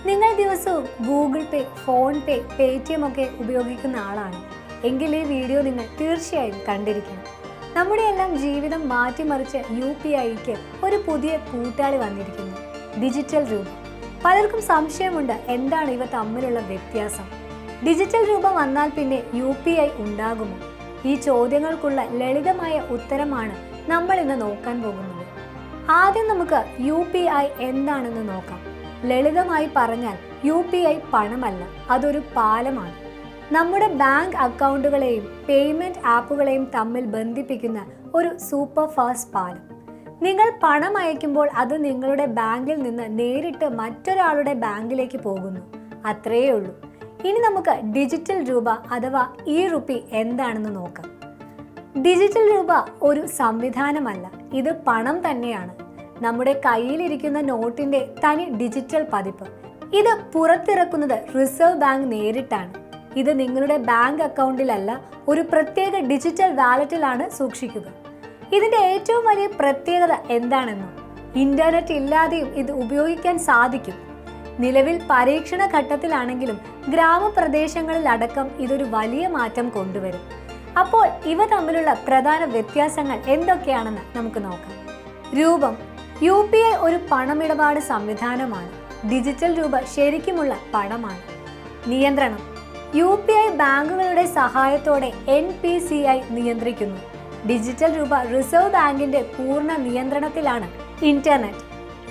നിങ്ങൾ ദിവസവും ഗൂഗിൾ പേ, ഫോൺ പേ, പേടിഎം ഒക്കെ ഉപയോഗിക്കുന്ന ആളാണ് എങ്കിൽ ഈ വീഡിയോ നിങ്ങൾ തീർച്ചയായും കണ്ടിരിക്കണം. നമ്മുടെ എല്ലാം ജീവിതം മാറ്റിമറിച്ച് UPIക്ക് ഒരു പുതിയ കൂട്ടാളി വന്നിരിക്കുന്നു, ഡിജിറ്റൽ രൂപ. പലർക്കും സംശയമുണ്ട്, എന്താണ് ഇവ തമ്മിലുള്ള വ്യത്യാസം? ഡിജിറ്റൽ രൂപ വന്നാൽ പിന്നെ UPI ഉണ്ടാകുമോ? ഈ ചോദ്യങ്ങൾക്കുള്ള ലളിതമായ ഉത്തരമാണ് നമ്മൾ ഇന്ന് നോക്കാൻ പോകുന്നത്. ആദ്യം നമുക്ക് UPI എന്താണെന്ന് നോക്കാം. ലളിതമായി പറഞ്ഞാൽ UPI പണമല്ല, അതൊരു പാലമാണ്. നമ്മുടെ ബാങ്ക് അക്കൗണ്ടുകളെയും പേയ്മെന്റ് ആപ്പുകളെയും തമ്മിൽ ബന്ധിപ്പിക്കുന്ന ഒരു സൂപ്പർ ഫാസ്റ്റ് പാലം. നിങ്ങൾ പണം അയക്കുമ്പോൾ അത് നിങ്ങളുടെ ബാങ്കിൽ നിന്ന് നേരിട്ട് മറ്റൊരാളുടെ ബാങ്കിലേക്ക് പോകുന്നു, അത്രയേ ഉള്ളൂ. ഇനി നമുക്ക് ഡിജിറ്റൽ രൂപ അഥവാ ഇ-റുപ്പി എന്താണെന്ന് നോക്കാം. ഡിജിറ്റൽ രൂപ ഒരു സംവിധാനമല്ല, ഇത് പണം തന്നെയാണ്. നമ്മുടെ കയ്യിലിരിക്കുന്ന നോട്ടിന്റെ തനി ഡിജിറ്റൽ പതിപ്പ്. ഇത് പുറത്തിറക്കുന്നത് റിസർവ് ബാങ്ക് നേരിട്ടാണ്. ഇത് നിങ്ങളുടെ ബാങ്ക് അക്കൗണ്ടിലല്ല, ഒരു പ്രത്യേക ഡിജിറ്റൽ വാലറ്റിലാണ് സൂക്ഷിക്കുക. ഇതിന്റെ ഏറ്റവും വലിയ പ്രത്യേകത എന്താണെന്നോ, ഇന്റർനെറ്റ് ഇല്ലാതെയും ഇത് ഉപയോഗിക്കാൻ സാധിക്കും. നിലവിൽ പരീക്ഷണ ഘട്ടത്തിലാണെങ്കിലും ഗ്രാമപ്രദേശങ്ങളിലടക്കം ഇതൊരു വലിയ മാറ്റം കൊണ്ടുവരും. അപ്പോൾ ഇവ തമ്മിലുള്ള പ്രധാന വ്യത്യാസങ്ങൾ എന്തൊക്കെയാണെന്ന് നമുക്ക് നോക്കാം. രൂപം. UPI ഒരു പണമിടപാട് സംവിധാനമാണ്. ഡിജിറ്റൽ രൂപ ശരിക്കുമുള്ള പണമാണ്. നിയന്ത്രണം. UPI ബാങ്കുകളുടെ സഹായത്തോടെ NPCI നിയന്ത്രിക്കുന്നു. ഡിജിറ്റൽ രൂപ റിസർവ് ബാങ്കിന്റെ പൂർണ്ണ നിയന്ത്രണത്തിലാണ്. ഇന്റർനെറ്റ്.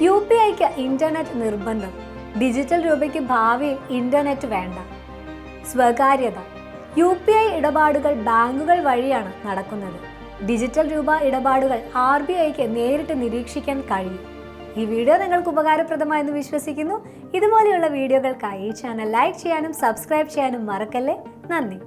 UPIക്ക് ഇന്റർനെറ്റ് നിർബന്ധം. ഡിജിറ്റൽ രൂപയ്ക്ക് ഭാവിയിൽ ഇന്റർനെറ്റ് വേണ്ട. സ്വകാര്യത. UPI ഇടപാടുകൾ ബാങ്കുകൾ വഴിയാണ് നടക്കുന്നത്. ഡിജിറ്റൽ രൂപ ഇടപാടുകൾ RBIക്ക് നേരിട്ട് നിരീക്ഷിക്കാൻ കഴിയും. ഈ വീഡിയോ നിങ്ങൾക്ക് ഉപകാരപ്രദമായെന്ന് വിശ്വസിക്കുന്നു. ഇതുപോലെയുള്ള വീഡിയോകൾക്കായി ഈ ചാനൽ ലൈക്ക് ചെയ്യാനും സബ്സ്ക്രൈബ് ചെയ്യാനും മറക്കല്ലേ. നന്ദി.